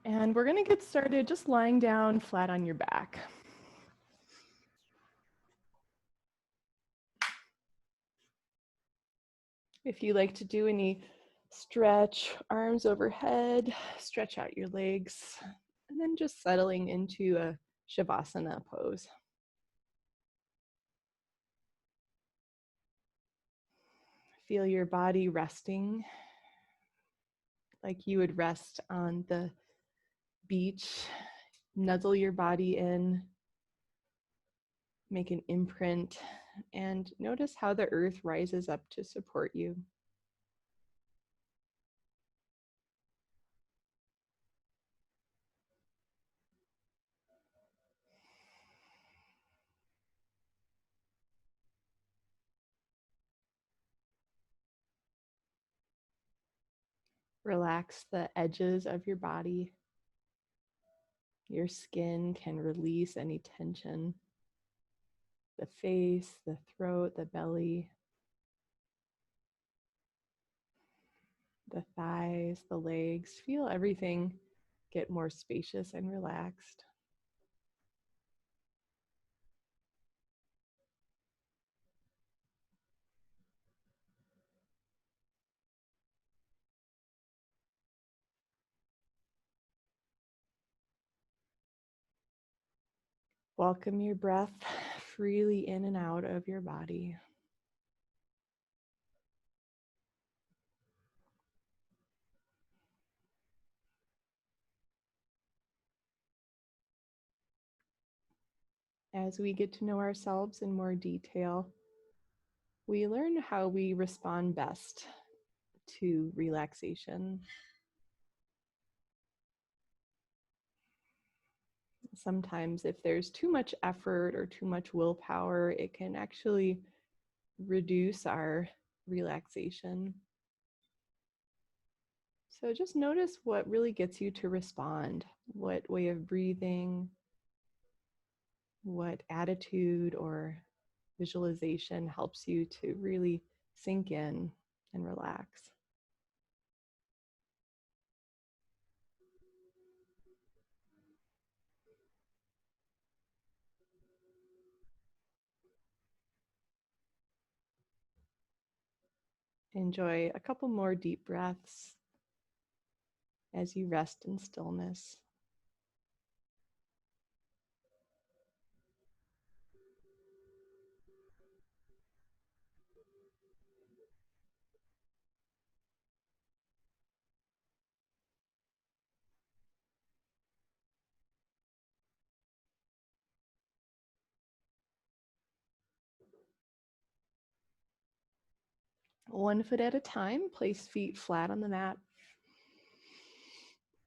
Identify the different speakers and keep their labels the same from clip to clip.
Speaker 1: And we're going to get started just lying down flat on your back. If you like to do any stretch, arms overhead, stretch out your legs, and then just settling into a Shavasana pose. Feel your body resting like you would rest on the beach. Nuzzle your body in, make an imprint, and notice how the earth rises up to support you. Relax the edges of your body. Your skin can release any tension. The face, the throat, the belly, the thighs, the legs. Feel everything get more spacious and relaxed. Welcome your breath freely in and out of your body. As we get to know ourselves in more detail, we learn how we respond best to relaxation. Sometimes if there's too much effort or too much willpower, it can actually reduce our relaxation. So just notice what really gets you to respond, what way of breathing, what attitude or visualization helps you to really sink in and relax. Enjoy a couple more deep breaths as you rest in stillness. One foot at a time, place feet flat on the mat.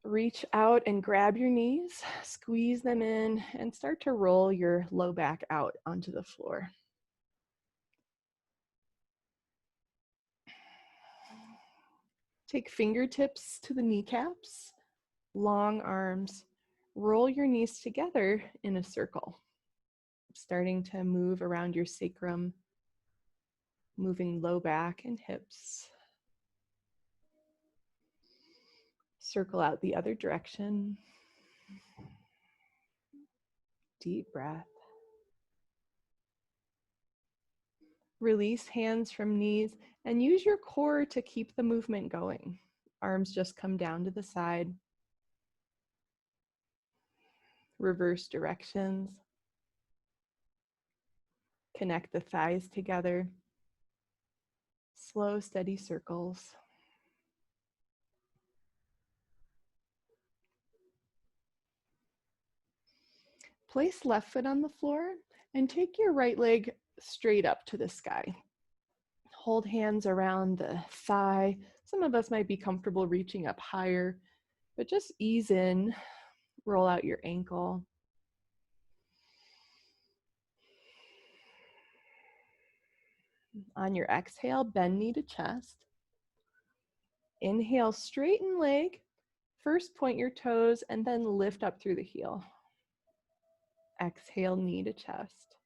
Speaker 1: Reach out and grab your knees, squeeze them in, and start to roll your low back out onto the floor. Take fingertips to the kneecaps, long arms. Roll your knees together in a circle, starting to move around your sacrum, moving low back and hips. Circle out the other direction. Deep breath. Release hands from knees and use your core to keep the movement going. Arms just come down to the side. Reverse directions. Connect the thighs together. Slow, steady circles. Place left foot on the floor and take your right leg straight up to the sky. Hold hands around the thigh. Some of us might be comfortable reaching up higher, but just ease in, roll out your ankle. On your exhale, bend knee to chest. Inhale, straighten leg. First point your toes and then lift up through the heel. Exhale, knee to chest.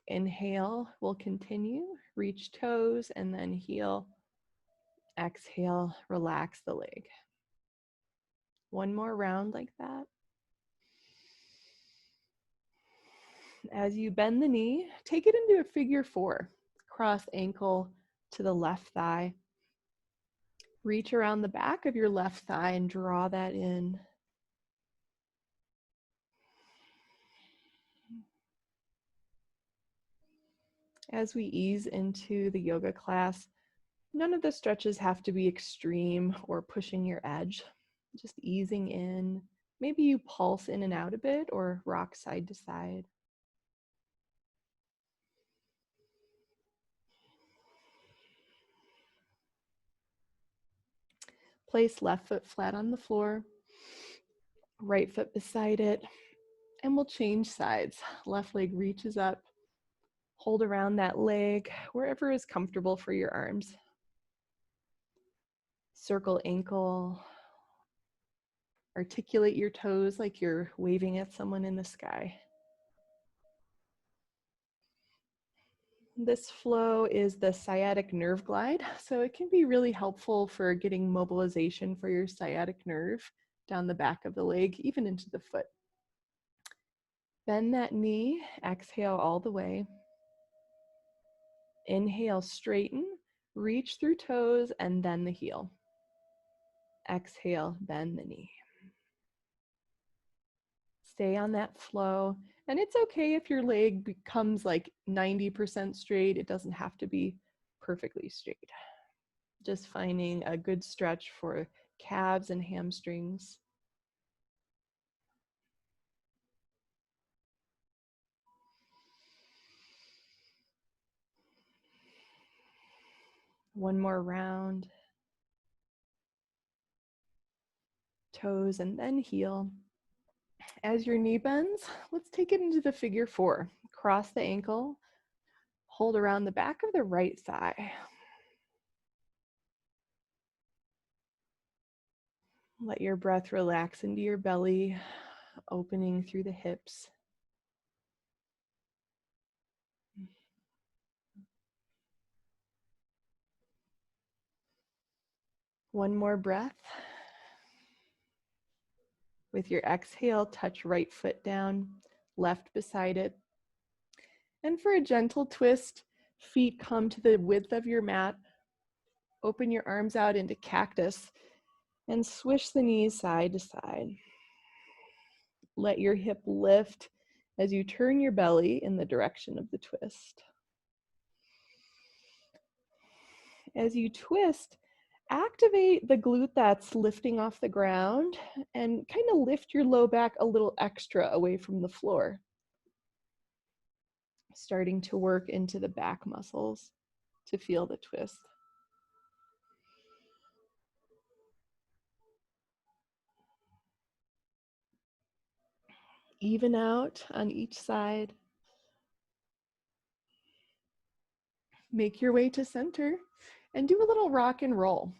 Speaker 1: Inhale, we'll continue. Reach toes and then heel. Exhale, relax the leg. One more round like that. As you bend the knee, take it into a figure 4. Cross ankle to the left thigh. Reach around the back of your left thigh and draw that in. As we ease into the yoga class, none of the stretches have to be extreme or pushing your edge. Just easing in. Maybe you pulse in and out a bit or rock side to side. Place left foot flat on the floor, right foot beside it, and we'll change sides. Left leg reaches up. Hold around that leg, wherever is comfortable for your arms. Circle ankle. Articulate your toes like you're waving at someone in the sky. This flow is the sciatic nerve glide, so it can be really helpful for getting mobilization for your sciatic nerve down the back of the leg, even into the foot. Bend that knee, exhale all the way. Inhale, straighten, reach through toes, and then the heel. Exhale, bend the knee. Stay on that flow. And it's okay if your leg becomes like 90% straight. It doesn't have to be perfectly straight. Just finding a good stretch for calves and hamstrings. One more round. Toes and then heel. As your knee bends, let's take it into the figure 4. Cross the ankle, hold around the back of the right thigh. Let your breath relax into your belly, opening through the hips. One more breath. With your exhale, touch right foot down, left beside it. And for a gentle twist, feet come to the width of your mat. Open your arms out into cactus and swish the knees side to side. Let your hip lift as you turn your belly in the direction of the twist. As you twist, activate the glute that's lifting off the ground and kind of lift your low back a little extra away from the floor. Starting to work into the back muscles to feel the twist. Even out on each side. Make your way to center and do a little rock and roll.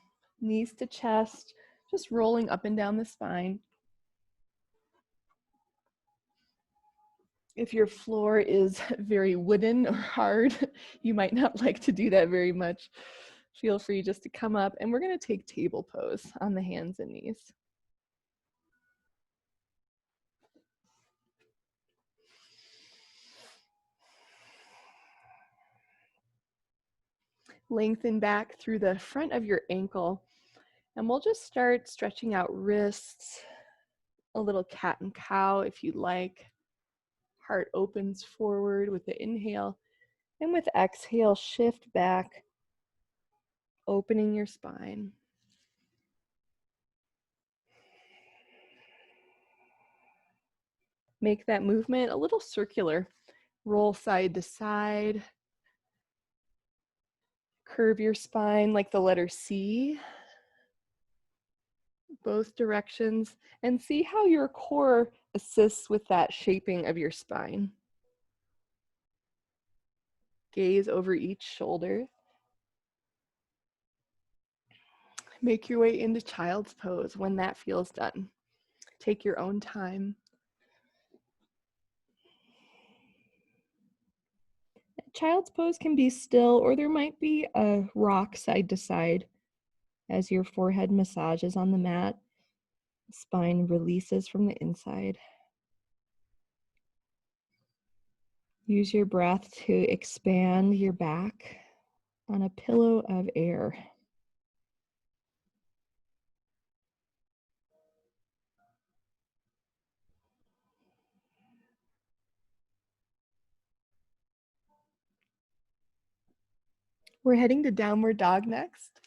Speaker 1: Knees to chest, just rolling up and down the spine. If your floor is very wooden or hard, you might not like to do that very much. Feel free just to come up, and we're going to take table pose on the hands and knees. Lengthen back through the front of your ankle, and we'll just start stretching out wrists, a little cat and cow if you like. Heart opens forward with the inhale, and with exhale, shift back, opening your spine. Make that movement a little circular. Roll side to side. Curve your spine like the letter C, both directions, and see how your core assists with that shaping of your spine. Gaze over each shoulder. Make your way into child's pose when that feels done. Take your own time. Child's pose can be still, or there might be a rock side to side as your forehead massages on the mat. Spine releases from the inside. Use your breath to expand your back on a pillow of air. We're heading to downward dog next.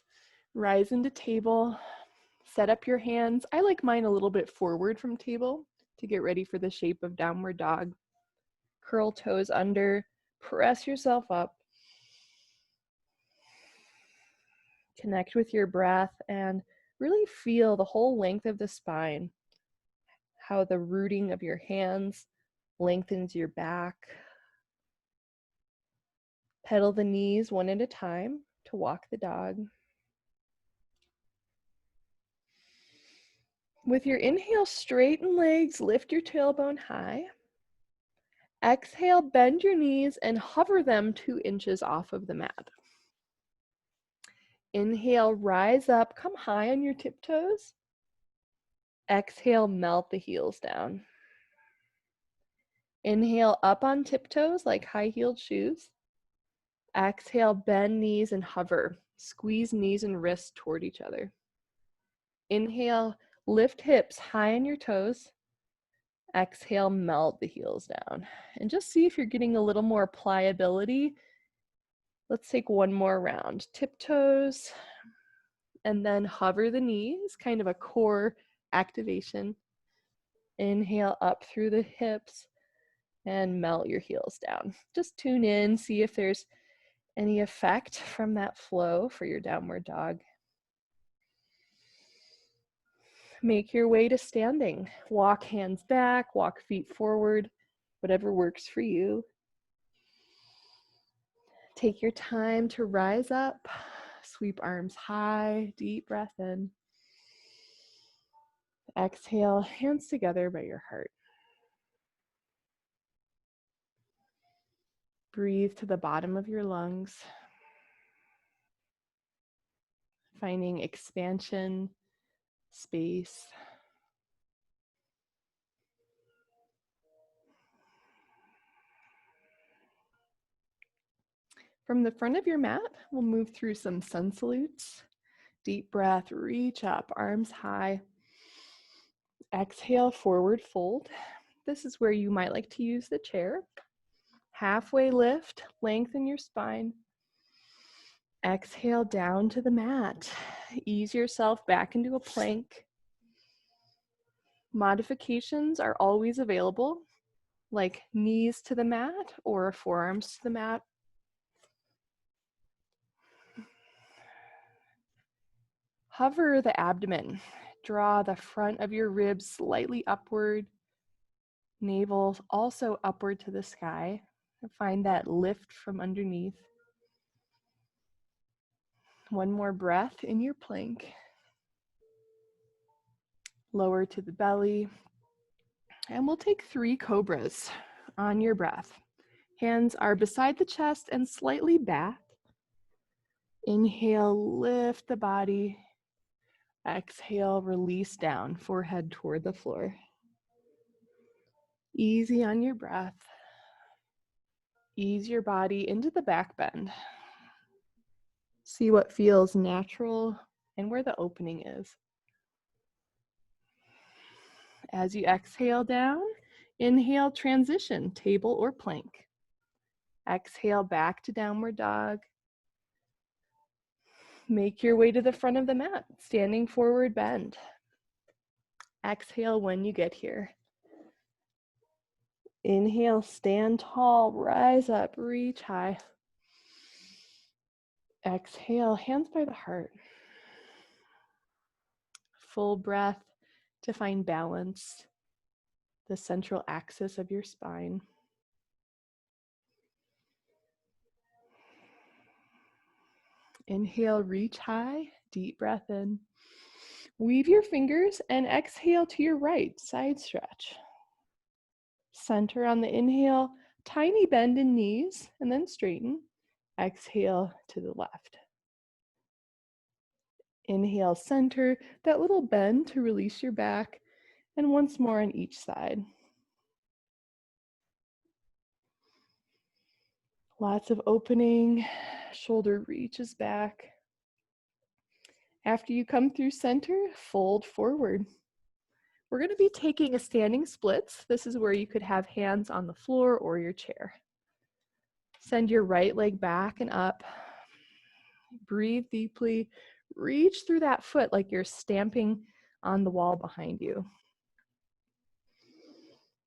Speaker 1: Rise into table. Set up your hands. I like mine a little bit forward from table to get ready for the shape of downward dog. Curl toes under. Press yourself up. Connect with your breath and really feel the whole length of the spine. How the rooting of your hands lengthens your back. Pedal the knees one at a time to walk the dog. With your inhale, straighten legs, lift your tailbone high. Exhale, bend your knees and hover them 2 inches off of the mat. Inhale, rise up, come high on your tiptoes. Exhale, melt the heels down. Inhale, up on tiptoes like high-heeled shoes. Exhale, bend knees and hover. Squeeze knees and wrists toward each other. Inhale, lift hips high on your toes. Exhale, melt the heels down. And just see if you're getting a little more pliability. Let's take one more round. Tiptoes, and then hover the knees, kind of a core activation. Inhale up through the hips and melt your heels down. Just tune in, see if there's any effect from that flow for your downward dog. Make your way to standing. Walk hands back, walk feet forward, whatever works for you. Take your time to rise up, sweep arms high, deep breath in. Exhale, hands together by your heart. Breathe to the bottom of your lungs, finding expansion, space. From the front of your mat, we'll move through some sun salutes. Deep breath, reach up, arms high. Exhale, forward fold. This is where you might like to use the chair. Halfway lift, lengthen your spine. Exhale down to the mat. Ease yourself back into a plank. Modifications are always available, like knees to the mat or forearms to the mat. Hover the abdomen. Draw the front of your ribs slightly upward. Navel also upward to the sky. Find that lift from underneath. One more breath in your plank. Lower to the belly. And we'll take 3 cobras on your breath. Hands are beside the chest and slightly back. Inhale, lift the body. Exhale, release down, forehead toward the floor. Easy on your breath. Ease your body into the back bend. See what feels natural and where the opening is. As you exhale down, inhale, transition, table or plank. Exhale, back to downward dog. Make your way to the front of the mat, standing forward bend. Exhale when you get here. Inhale, stand tall, rise up, reach high. Exhale, hands by the heart. Full breath to find balance, the central axis of your spine. Inhale, reach high, deep breath in. Weave your fingers and exhale to your right, side stretch. Center on the inhale, tiny bend in knees, and then straighten. Exhale to the left. Inhale, center, that little bend to release your back, and once more on each side. Lots of opening, shoulder reaches back. After you come through center, fold forward. We're going to be taking a standing splits. This is where you could have hands on the floor or your chair. Send your right leg back and up. Breathe deeply. Reach through that foot like you're stamping on the wall behind you.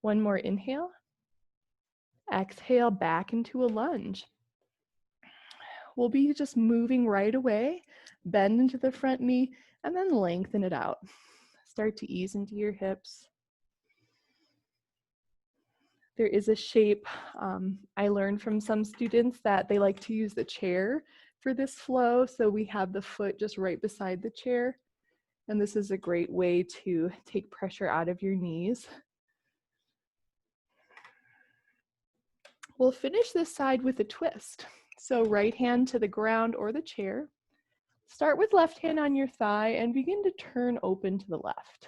Speaker 1: One more inhale. Exhale back into a lunge. We'll be just moving right away. Bend into the front knee and then lengthen it out. Start to ease into your hips. There is a shape. I learned from some students that they like to use the chair for this flow. So we have the foot just right beside the chair. And this is a great way to take pressure out of your knees. We'll finish this side with a twist. So right hand to the ground or the chair. Start with left hand on your thigh and begin to turn open to the left.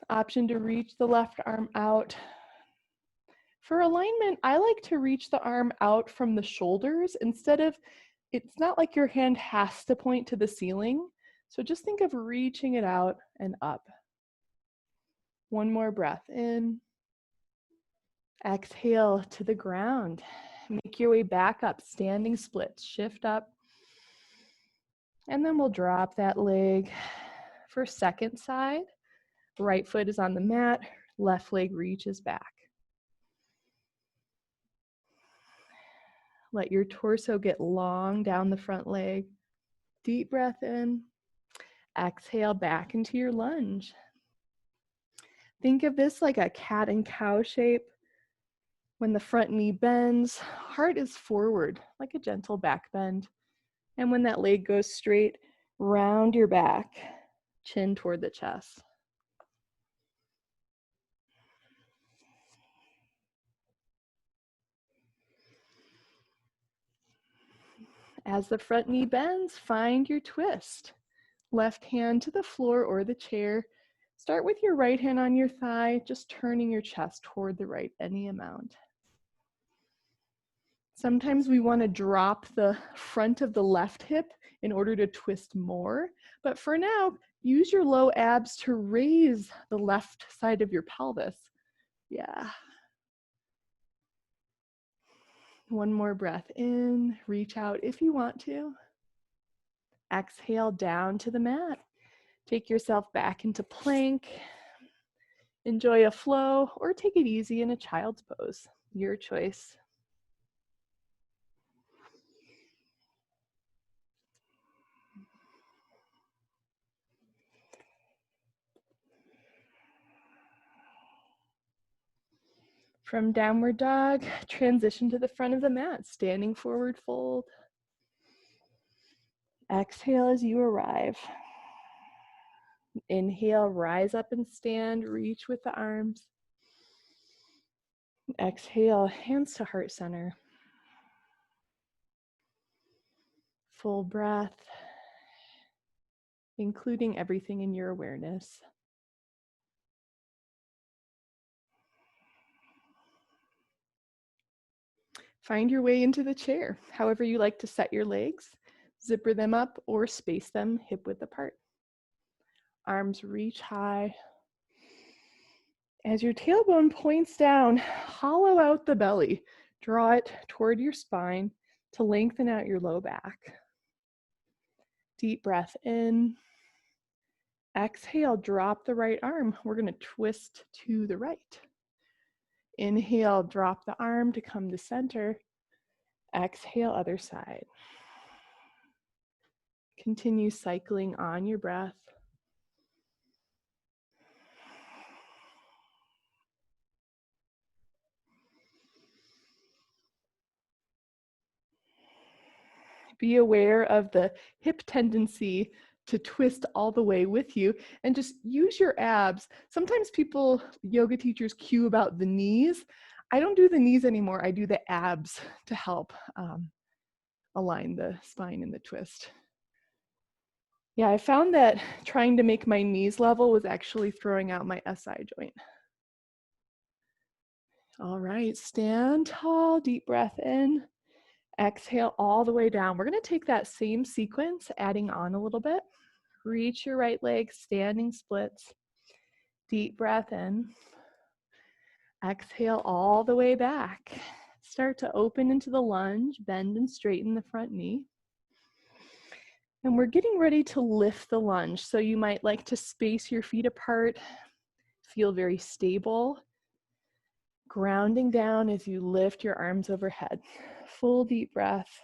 Speaker 1: Option to reach the left arm out. For alignment, I like to reach the arm out from the shoulders instead of, it's not like your hand has to point to the ceiling. So just think of reaching it out and up. One more breath in. Exhale to the ground. Make your way back up, standing splits, shift up. And then we'll drop that leg for second side. Right foot is on the mat, left leg reaches back. Let your torso get long down the front leg. Deep breath in. Exhale back into your lunge. Think of this like a cat and cow shape. When the front knee bends, heart is forward, like a gentle back bend. And when that leg goes straight, round your back, chin toward the chest. As the front knee bends, find your twist. Left hand to the floor or the chair. Start with your right hand on your thigh, just turning your chest toward the right any amount. Sometimes we want to drop the front of the left hip in order to twist more, but for now, use your low abs to raise the left side of your pelvis. Yeah. One more breath in, reach out if you want to. Exhale down to the mat. Take yourself back into plank. Enjoy a flow or take it easy in a child's pose. Your choice. From downward dog, transition to the front of the mat, standing forward fold. Exhale as you arrive. Inhale, rise up and stand, reach with the arms. Exhale, hands to heart center. Full breath, including everything in your awareness. Find your way into the chair, however you like to set your legs. Zipper them up or space them hip width apart. Arms reach high. As your tailbone points down, hollow out the belly. Draw it toward your spine to lengthen out your low back. Deep breath in. Exhale, drop the right arm. We're going to twist to the right. Inhale, drop the arm to come to center. Exhale, other side. Continue cycling on your breath. Be aware of the hip tendency to twist all the way with you and just use your abs. Sometimes yoga teachers cue about the knees. I don't do the knees anymore. I do the abs to help align the spine and the twist. Yeah, I found that trying to make my knees level was actually throwing out my SI joint. All right, stand tall, deep breath in, exhale all the way down. We're gonna take that same sequence, adding on a little bit. Reach your right leg, standing splits, deep breath in, exhale all the way back. Start to open into the lunge, bend and straighten the front knee. And we're getting ready to lift the lunge. So you might like to space your feet apart, feel very stable, grounding down as you lift your arms overhead. Full deep breath.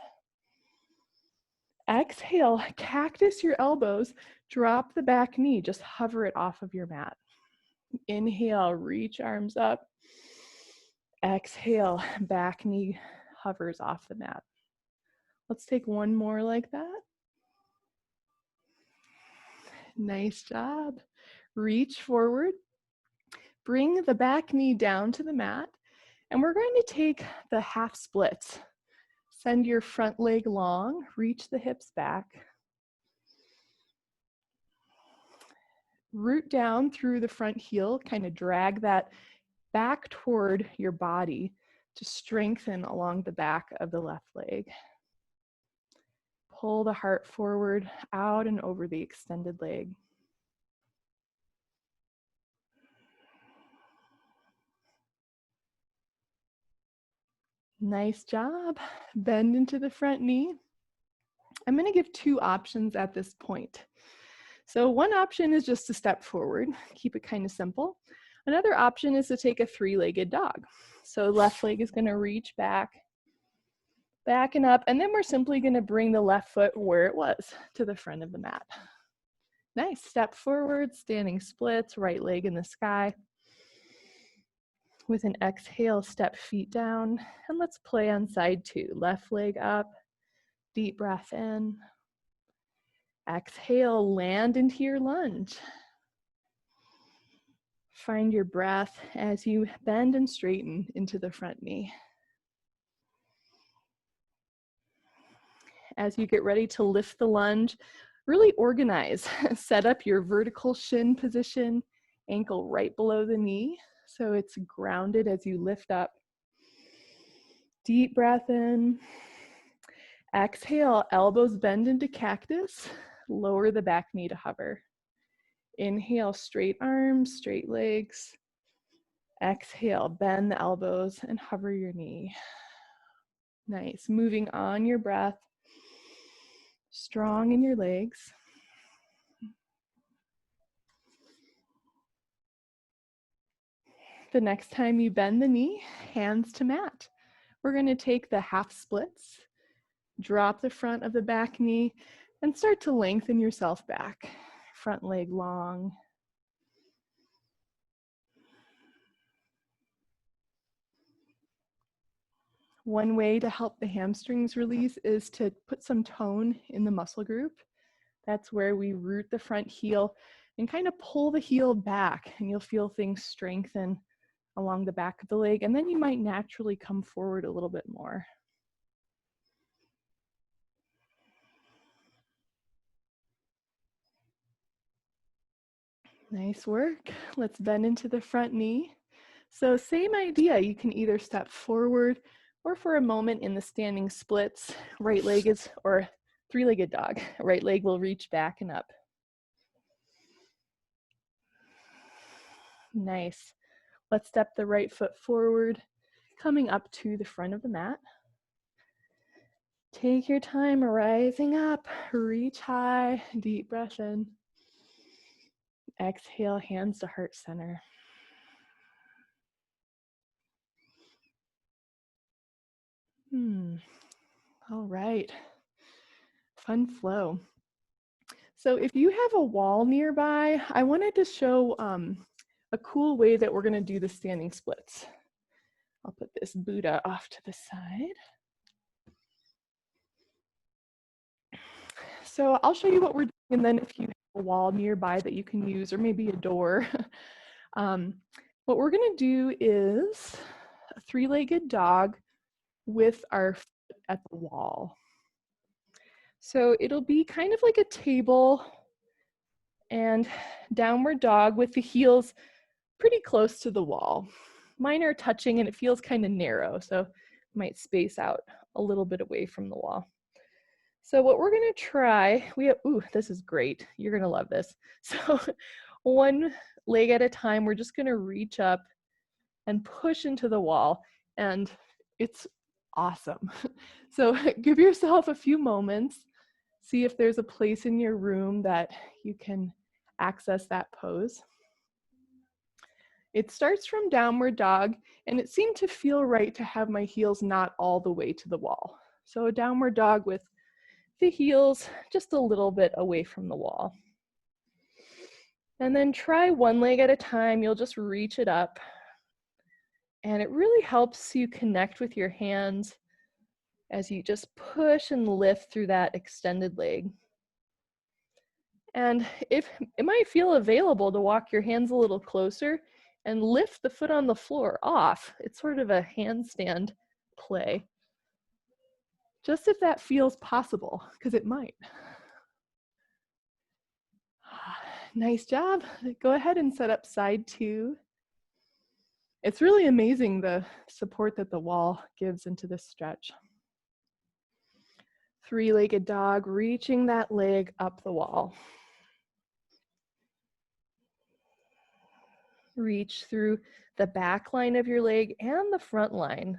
Speaker 1: Exhale, cactus your elbows, drop the back knee, just hover it off of your mat. Inhale, reach arms up. Exhale, back knee hovers off the mat. Let's take one more like that. Nice job. Reach forward. Bring the back knee down to the mat. And we're going to take the half splits. Send your front leg long, reach the hips back. Root down through the front heel, kind of drag that back toward your body to strengthen along the back of the left leg. Pull the heart forward, out and over the extended leg. Nice job. Bend into the front knee. I'm going to give two options at this point. So one option is just to step forward, keep it kind of simple. Another option is to take a three-legged dog. So left leg is going to reach back, back and up, and then we're simply going to bring the left foot where it was, to the front of the mat. Nice. Step forward, standing splits, right leg in the sky. With an exhale, step feet down, and let's play on side two. Left leg up, deep breath in. Exhale, land into your lunge. Find your breath as you bend and straighten into the front knee. As you get ready to lift the lunge, really organize. Set up your vertical shin position, ankle right below the knee, so it's grounded as you lift up. Deep breath in. Exhale, elbows bend into cactus. Lower the back knee to hover. Inhale, straight arms, straight legs. Exhale, bend the elbows and hover your knee. Nice. Moving on your breath. Strong in your legs. The next time you bend the knee, hands to mat. We're going to take the half splits, drop the front of the back knee, and start to lengthen yourself back. Front leg long. One way to help the hamstrings release is to put some tone in the muscle group. That's where we root the front heel and kind of pull the heel back, and you'll feel things strengthen along the back of the leg, and then you might naturally come forward a little bit more. Nice work. Let's bend into the front knee. So same idea, you can either step forward or for a moment in the standing splits, right leg is, or three-legged dog, right leg will reach back and up. Nice. Let's step the right foot forward, coming up to the front of the mat. Take your time rising up, reach high, deep breath in. Exhale, hands to heart center. All right. Fun flow. So if you have a wall nearby, I wanted to show a cool way that we're going to do the standing splits. I'll put this Buddha off to the side. So I'll show you what we're doing, and then if you have a wall nearby that you can use, or maybe a door, what we're going to do is a three-legged dog with our foot at the wall. So it'll be kind of like a table And downward dog with the heels pretty close to the wall. Mine are touching and it feels kind of narrow, so might space out a little bit away from the wall. So what we're gonna try, ooh, this is great. You're gonna love this. So one leg at a time, we're just gonna reach up and push into the wall, and it's awesome. So give yourself a few moments, see if there's a place in your room that you can access that pose. It starts from downward dog, and it seemed to feel right to have my heels not all the way to the wall. So a downward dog with the heels just a little bit away from the wall. And then try one leg at a time. You'll just reach it up. And it really helps you connect with your hands as you just push and lift through that extended leg. And if it might feel available to walk your hands a little closer and lift the foot on the floor off. It's sort of a handstand play. Just if that feels possible, because it might. Nice job. Go ahead and set up side two. It's really amazing the support that the wall gives into this stretch. Three-legged dog, reaching that leg up the wall. Reach through the back line of your leg and the front line.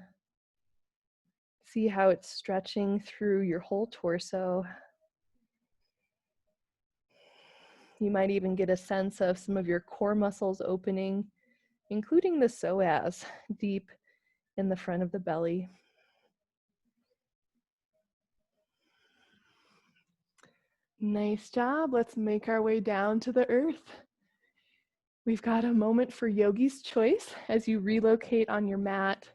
Speaker 1: See how it's stretching through your whole torso. You might even get a sense of some of your core muscles opening, including the psoas deep in the front of the belly. Nice job. Let's make our way down to the earth. We've got a moment for yogi's choice as you relocate on your mat.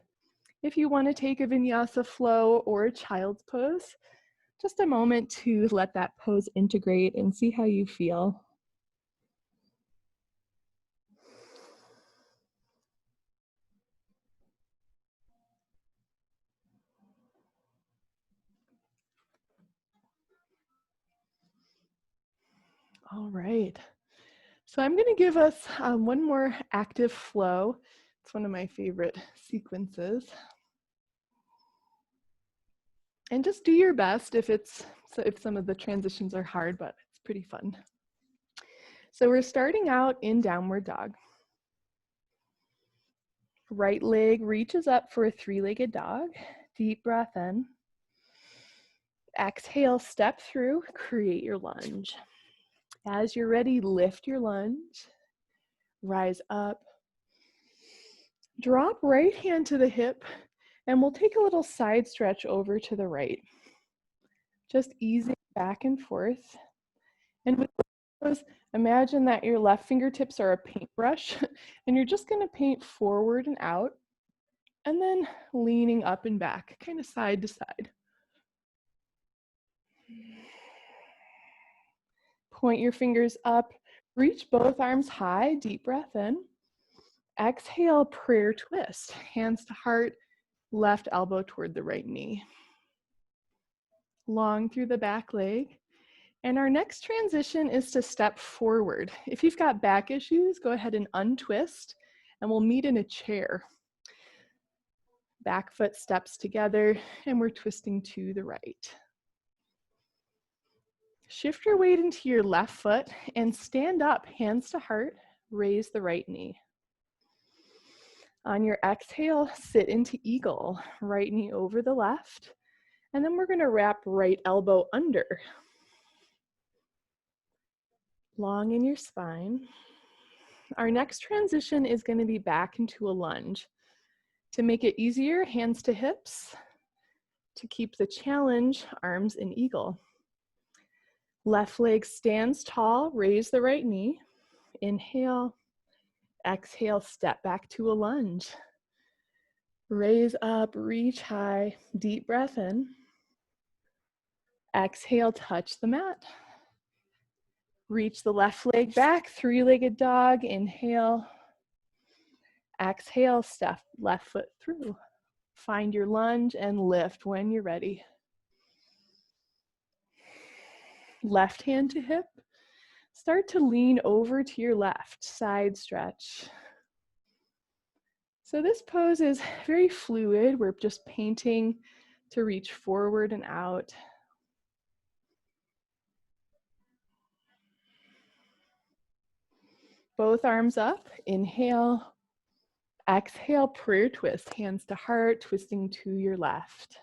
Speaker 1: If you want to take a vinyasa flow or a child's pose, just a moment to let that pose integrate and see how you feel. All right. So I'm going to give us one more active flow. It's one of my favorite sequences. And just do your best if some of the transitions are hard, but it's pretty fun. So we're starting out in downward dog. Right leg reaches up for a three-legged dog. Deep breath in. Exhale, step through, create your lunge. As you're ready, lift your lunge. Rise up. Drop right hand to the hip, and we'll take a little side stretch over to the right. Just easing back and forth. And with those, imagine that your left fingertips are a paintbrush, and you're just going to paint forward and out, and then leaning up and back, kind of side to side. Point your fingers up, reach both arms high, deep breath in. Exhale, prayer twist, hands to heart, left elbow toward the right knee. Long through the back leg. And our next transition is to step forward. If you've got back issues, go ahead and untwist, and we'll meet in a chair. Back foot steps together, and we're twisting to the right. Shift your weight into your left foot and stand up, hands to heart, raise the right knee. On your exhale, sit into eagle, right knee over the left, and then we're going to wrap right elbow under. Long in your spine. Our next transition is going to be back into a lunge. To make it easier, hands to hips. To keep the challenge, arms in eagle. Left leg stands tall, raise the right knee. Inhale, exhale, step back to a lunge. Raise up, reach high, deep breath in. Exhale, touch the mat. Reach the left leg back, three-legged dog, inhale. Exhale, step left foot through. Find your lunge and lift when you're ready. Left hand to hip. Start to lean over to your left, side stretch. So this pose is very fluid. We're just painting to reach forward and out. Both arms up, inhale. Exhale, prayer twist, hands to heart, twisting to your left.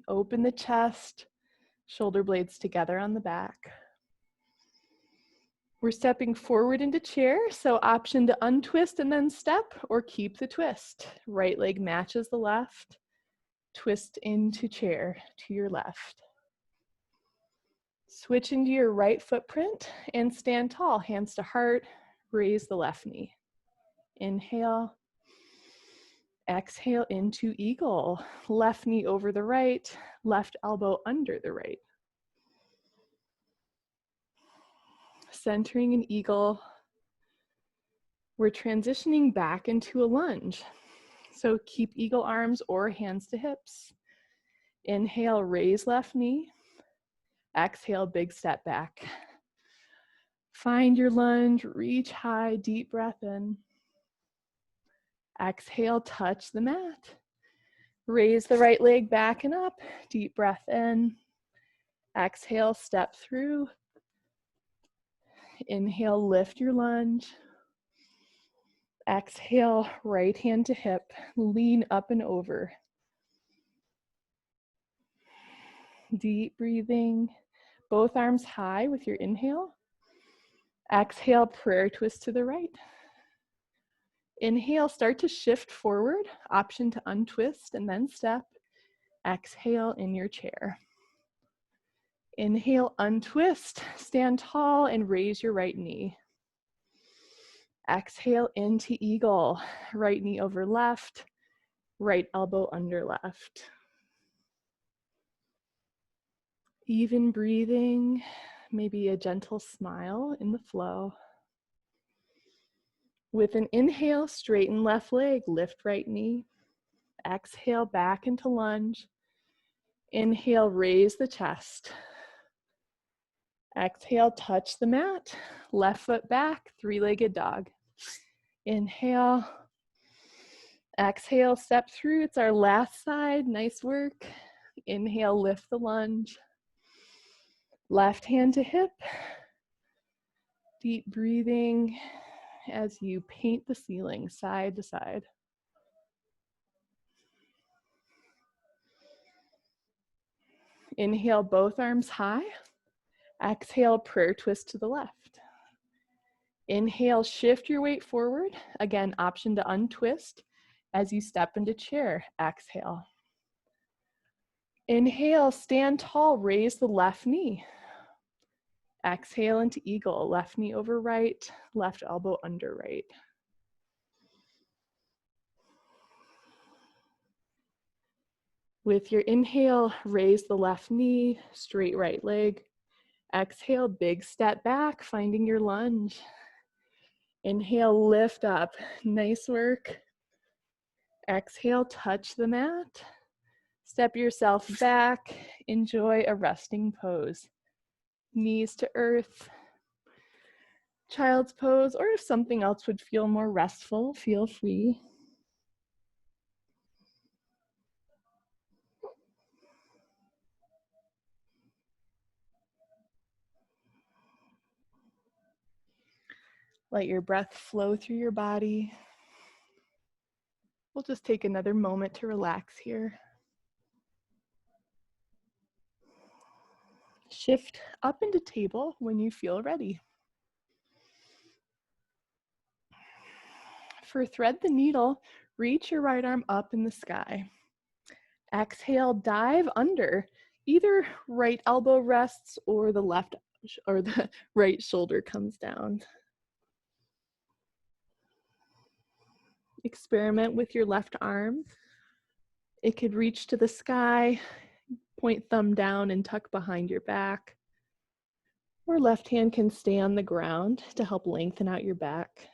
Speaker 1: Open the chest, shoulder blades together on the back. We're stepping forward into chair, so option to untwist and then step or keep the twist. Right leg matches the left, twist into chair to your left. Switch into your right footprint and stand tall, hands to heart, raise the left knee. Inhale. Exhale into eagle. Left knee over the right, left elbow under the right. Centering an eagle. We're transitioning back into a lunge. So keep eagle arms or hands to hips. Inhale, raise left knee. Exhale, big step back. Find your lunge, reach high, deep breath in. Exhale, touch the mat. Raise the right leg back and up, deep breath in. Exhale, step through. Inhale, lift your lunge. Exhale, right hand to hip, lean up and over. Deep breathing, both arms high with your inhale. Exhale, prayer twist to the right. Inhale, start to shift forward, option to untwist and then step. Exhale in your chair. Inhale, untwist, stand tall and raise your right knee. Exhale into eagle, right knee over left, right elbow under left. Even breathing, maybe a gentle smile in the flow. With an inhale, straighten left leg, lift right knee. Exhale, back into lunge. Inhale, raise the chest. Exhale, touch the mat. Left foot back, three-legged dog. Inhale. Exhale, step through. It's our last side. Nice work. Inhale, lift the lunge. Left hand to hip. Deep breathing as you paint the ceiling side to side. Inhale, both arms high. Exhale, prayer twist to the left. Inhale, shift your weight forward. Again, option to untwist as you step into chair. Exhale. Inhale, stand tall, raise the left knee. Exhale into eagle, left knee over right, left elbow under right. With your inhale, raise the left knee, straight right leg. Exhale, big step back, finding your lunge. Inhale, lift up. Nice work. Exhale, touch the mat. Step yourself back. Enjoy a resting pose. Knees to earth. Child's pose, or if something else would feel more restful, feel free. Let your breath flow through your body. We'll just take another moment to relax here. Shift up into table when you feel ready. For thread the needle, reach your right arm up in the sky. Exhale, dive under. Either right elbow rests or the left or the right shoulder comes down. Experiment with your left arm. It could reach to the sky, point thumb down and tuck behind your back. Or left hand can stay on the ground to help lengthen out your back.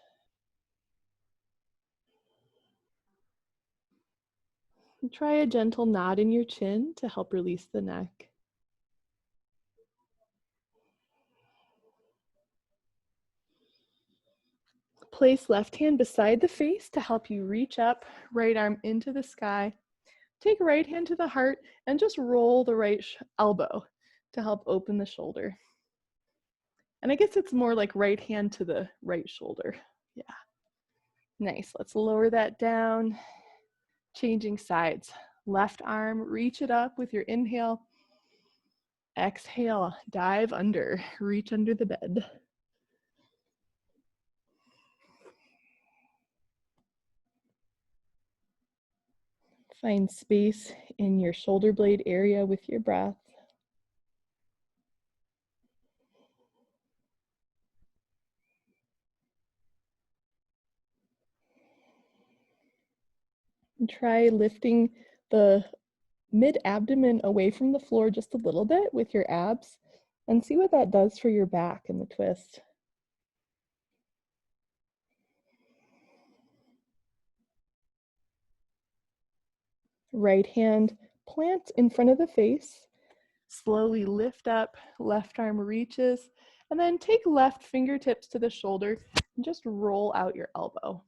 Speaker 1: And try a gentle nod in your chin to help release the neck. Place left hand beside the face to help you reach up, right arm into the sky. Take right hand to the heart and just roll the right elbow to help open the shoulder. And I guess it's more like right hand to the right shoulder. Yeah. Nice. Let's lower that down. Changing sides. Left arm, reach it up with your inhale. Exhale, dive under, reach under the bed. Find space in your shoulder blade area with your breath. And try lifting the mid-abdomen away from the floor just a little bit with your abs and see what that does for your back in the twist. Right hand plant in front of the face. Slowly lift up, left arm reaches, and then take left fingertips to the shoulder and just roll out your elbow.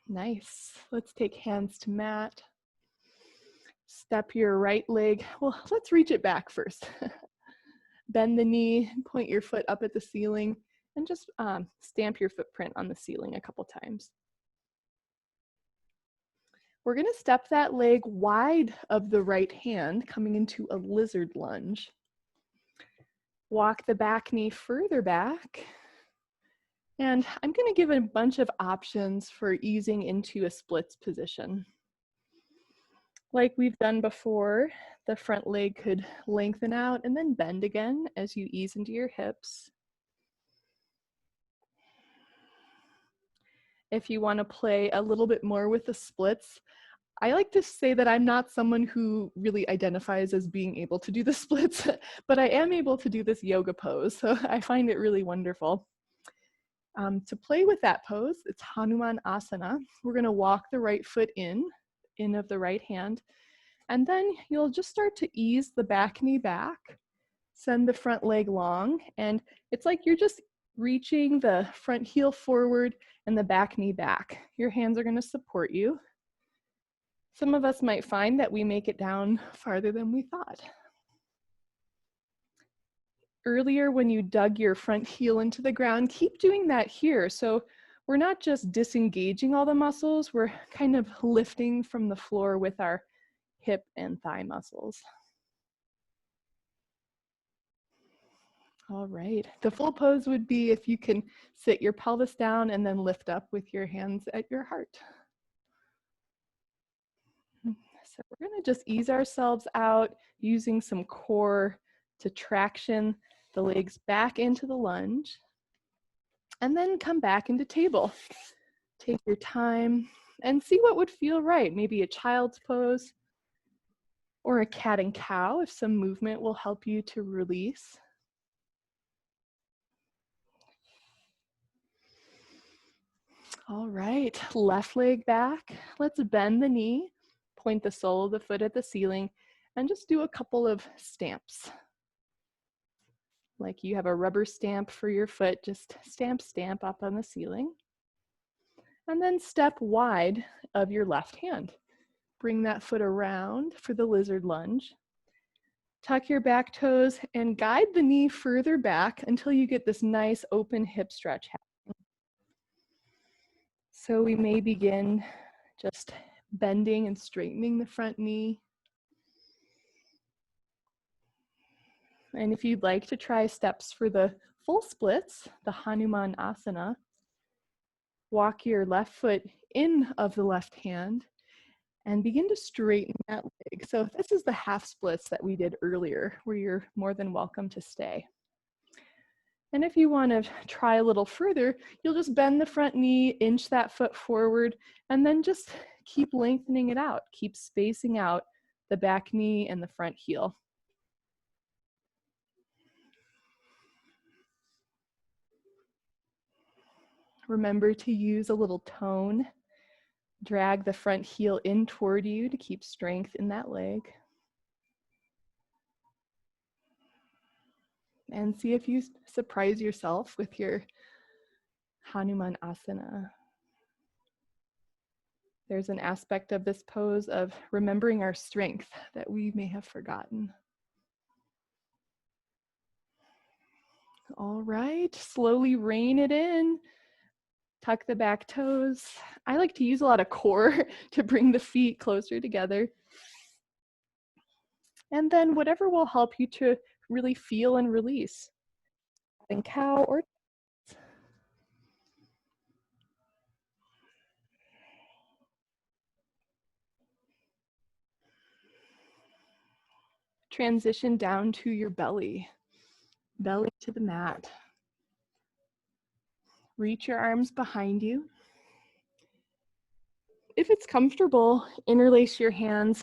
Speaker 1: Nice. Let's take hands to mat. Step your right leg. Well, let's reach it back first. Bend the knee, point your foot up at the ceiling, and just stamp your footprint on the ceiling a couple times. We're going to step that leg wide of the right hand, coming into a lizard lunge. Walk the back knee further back. And I'm going to give a bunch of options for easing into a splits position. Like we've done before, the front leg could lengthen out and then bend again as you ease into your hips. If you want to play a little bit more with the splits, I like to say that I'm not someone who really identifies as being able to do the splits, but I am able to do this yoga pose, so I find it really wonderful. To play with that pose, it's Hanumanasana. We're going to walk the right foot in of the right hand, and then you'll just start to ease the back knee back, send the front leg long, and it's like you're just reaching the front heel forward and the back knee back. Your hands are going to support you. Some of us might find that we make it down farther than we thought. Earlier, when you dug your front heel into the ground, keep doing that here. So we're not just disengaging all the muscles, we're kind of lifting from the floor with our hip and thigh muscles. All right, the full pose would be if you can sit your pelvis down and then lift up with your hands at your heart. So we're going to just ease ourselves out using some core to traction the legs back into the lunge, and then come back into table. Take your time and see what would feel right. Maybe a child's pose or a cat and cow if some movement will help you to release. All right, left leg back. Let's bend the knee, point the sole of the foot at the ceiling, and just do a couple of stamps. Like you have a rubber stamp for your foot, just stamp, stamp up on the ceiling. And then step wide of your left hand. Bring that foot around for the lizard lunge. Tuck your back toes and guide the knee further back until you get this nice open hip stretch happening. So we may begin just bending and straightening the front knee. And if you'd like to try steps for the full splits, the Hanumanasana, walk your left foot in of the left hand and begin to straighten that leg. So this is the half splits that we did earlier, where you're more than welcome to stay. And if you want to try a little further, you'll just bend the front knee, inch that foot forward, and then just keep lengthening it out. Keep spacing out the back knee and the front heel. Remember to use a little tone. Drag the front heel in toward you to keep strength in that leg. And see if you surprise yourself with your Hanumanasana. There's an aspect of this pose of remembering our strength that we may have forgotten. All right, slowly rein it in. Tuck the back toes. I like to use a lot of core to bring the feet closer together. And then whatever will help you to really feel and release. And cow or transition down to your belly. Belly to the mat. Reach your arms behind you. If it's comfortable, interlace your hands.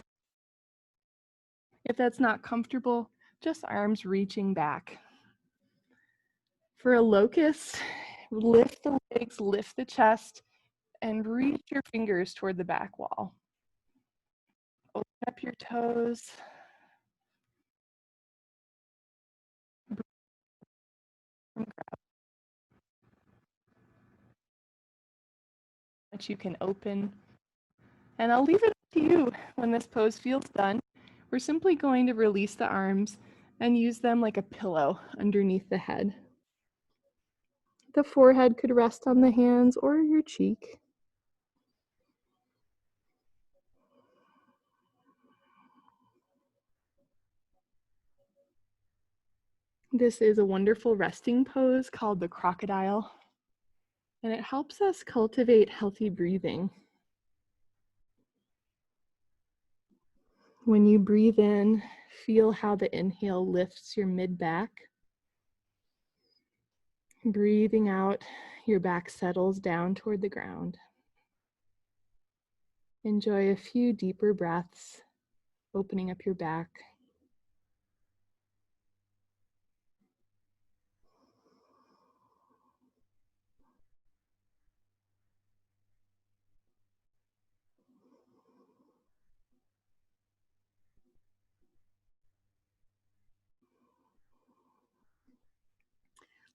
Speaker 1: If that's not comfortable, just arms reaching back. For a locust, lift the legs, lift the chest, and reach your fingers toward the back wall. Open up your toes. That you can open. And I'll leave it up to you when this pose feels done. We're simply going to release the arms and use them like a pillow underneath the head. The forehead could rest on the hands or your cheek. This is a wonderful resting pose called the crocodile, and it helps us cultivate healthy breathing. When you breathe in, feel how the inhale lifts your mid-back. Breathing out, your back settles down toward the ground. Enjoy a few deeper breaths, opening up your back.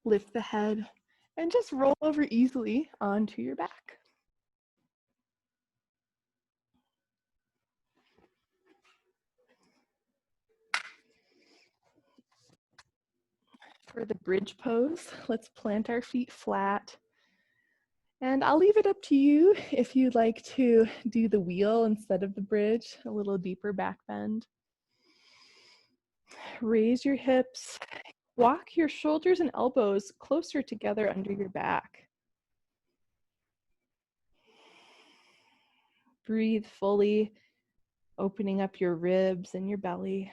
Speaker 1: Lift the head and just roll over easily onto your back. For the bridge pose, let's plant our feet flat. And I'll leave it up to you if you'd like to do the wheel instead of the bridge, a little deeper back bend. Raise your hips, walk your shoulders and elbows closer together under your back. Breathe fully, opening up your ribs and your belly.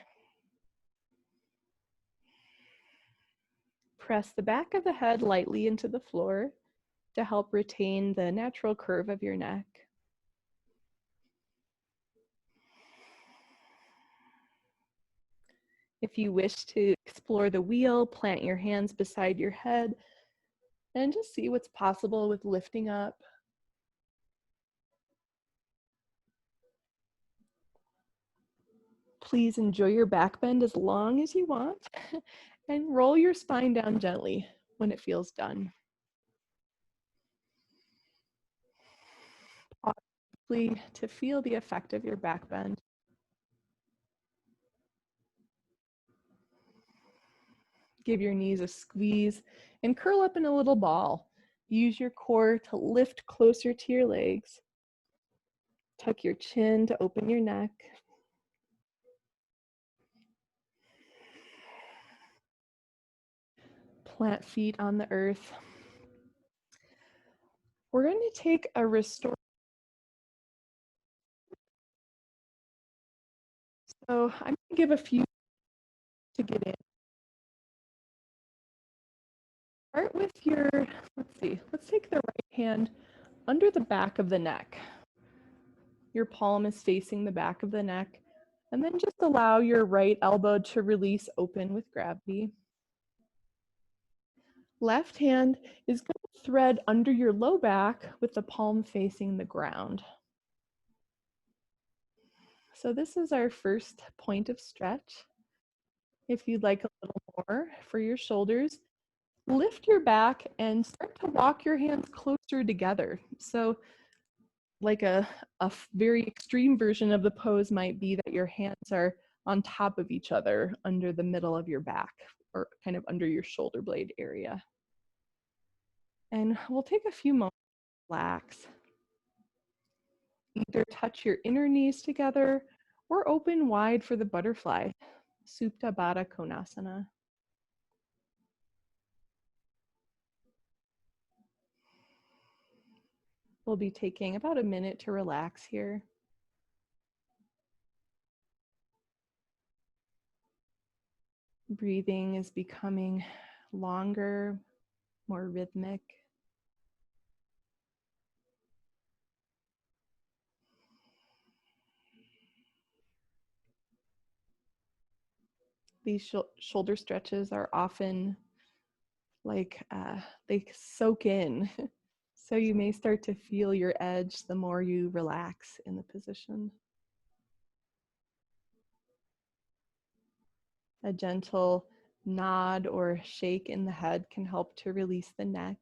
Speaker 1: Press the back of the head lightly into the floor to help retain the natural curve of your neck. If you wish to explore the wheel, plant your hands beside your head and just see what's possible with lifting up. Please enjoy your back bend as long as you want and roll your spine down gently when it feels done. Pause to feel the effect of your back bend. Give your knees a squeeze and curl up in a little ball. Use your core to lift closer to your legs. Tuck your chin to open your neck. Plant feet on the earth. We're going to take a restorative. So I'm going to give a few to get in. Start with your, let's take the right hand under the back of the neck. Your palm is facing the back of the neck, and then just allow your right elbow to release open with gravity. Left hand is going to thread under your low back with the palm facing the ground. So this is our first point of stretch. If you'd like a little more for your shoulders, lift your back and start to walk your hands closer together. So like a very extreme version of the pose might be that your hands are on top of each other under the middle of your back or kind of under your shoulder blade area. And we'll take a few moments to relax. Either touch your inner knees together or open wide for the butterfly, Supta Baddha Konasana. We'll be taking about a minute to relax here. Breathing is becoming longer, more rhythmic. These shoulder stretches are often like they soak in. So you may start to feel your edge the more you relax in the position. A gentle nod or shake in the head can help to release the neck.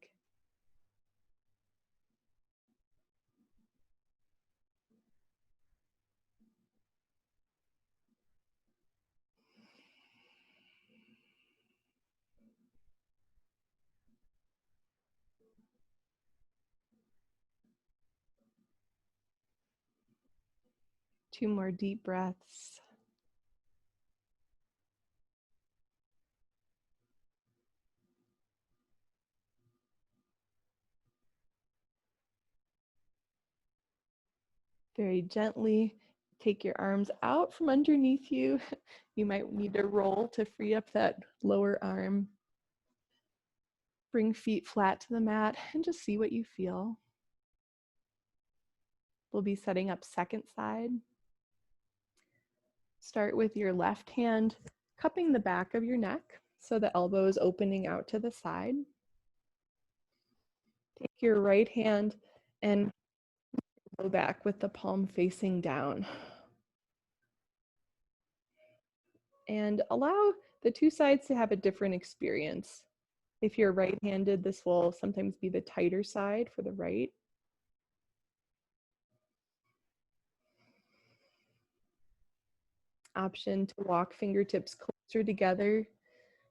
Speaker 1: Two more deep breaths. Very gently take your arms out from underneath you. You might need to roll to free up that lower arm. Bring feet flat to the mat and just see what you feel. We'll be setting up second side. Start with your left hand cupping the back of your neck so the elbow is opening out to the side. Take your right hand and go back with the palm facing down. And allow the two sides to have a different experience. If you're right-handed, this will sometimes be the tighter side for the right. Option to walk fingertips closer together.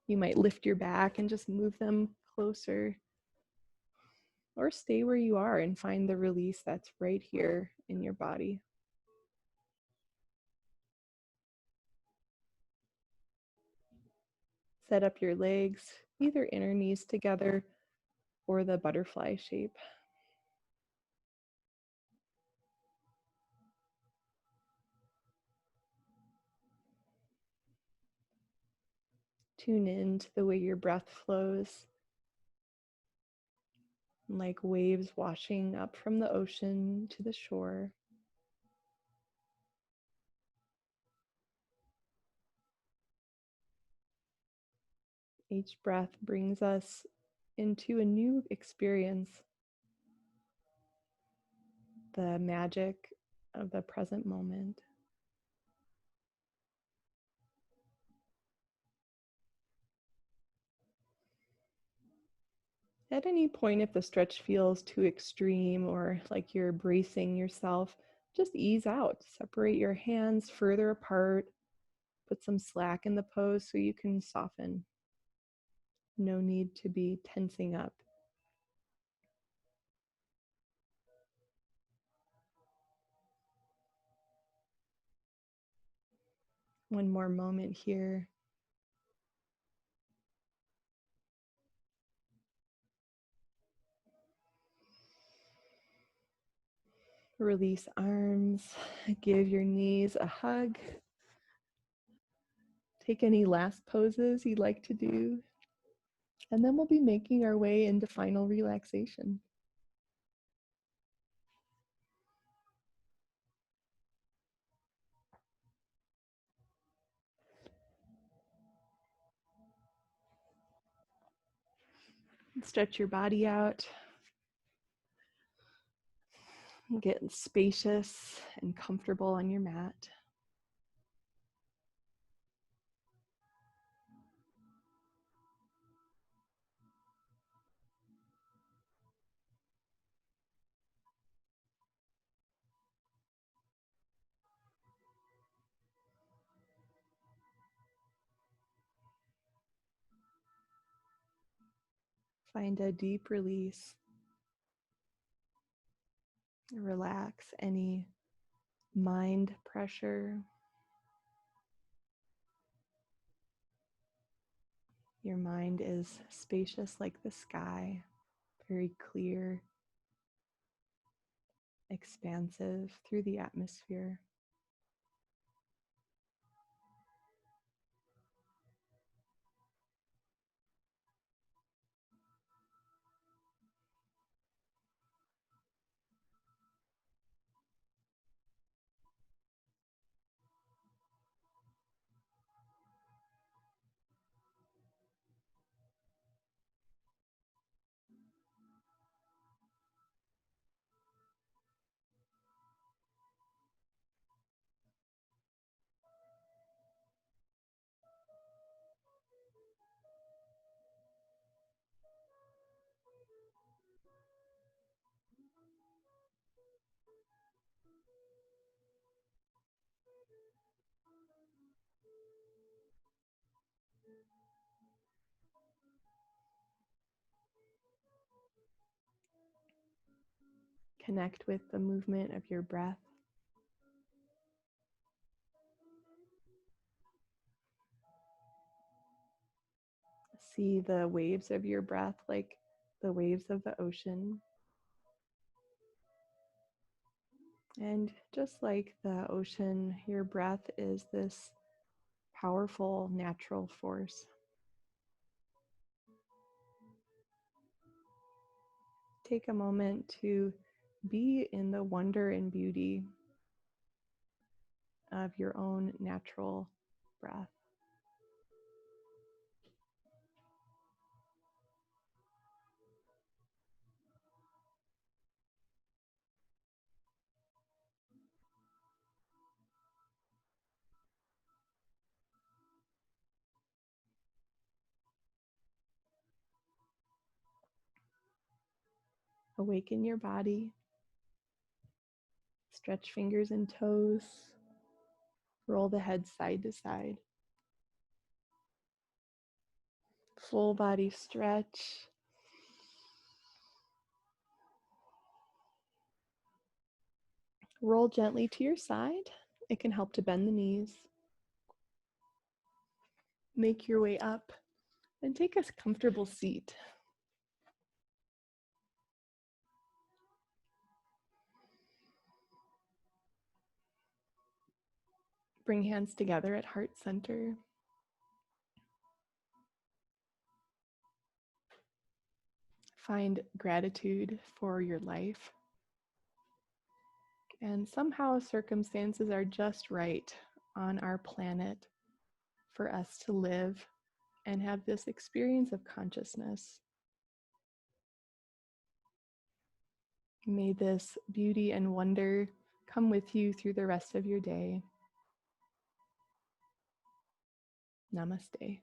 Speaker 1: You might lift your back and just move them closer. Or stay where you are and find the release that's right here in your body. Set up your legs, either inner knees together or the butterfly shape. Tune in to the way your breath flows, like waves washing up from the ocean to the shore. Each breath brings us into a new experience, the magic of the present moment. At any point, if the stretch feels too extreme or like you're bracing yourself, just ease out. Separate your hands further apart. Put some slack in the pose so you can soften. No need to be tensing up. One more moment here. Release arms. Give your knees a hug. Take any last poses you'd like to do. And then we'll be making our way into final relaxation. Stretch your body out. Get spacious and comfortable on your mat. Find a deep release. Relax any mind pressure. Your mind is spacious like the sky, very clear, expansive through the atmosphere. Connect with the movement of your breath. See the waves of your breath like the waves of the ocean. And just like the ocean, your breath is this powerful natural force. Take a moment to be in the wonder and beauty of your own natural breath. Awaken your body. Stretch fingers and toes. Roll the head side to side. Full body stretch. Roll gently to your side. It can help to bend the knees. Make your way up and take a comfortable seat. Bring hands together at heart center. Find gratitude for your life. And somehow circumstances are just right on our planet for us to live and have this experience of consciousness. May this beauty and wonder come with you through the rest of your day. Namaste.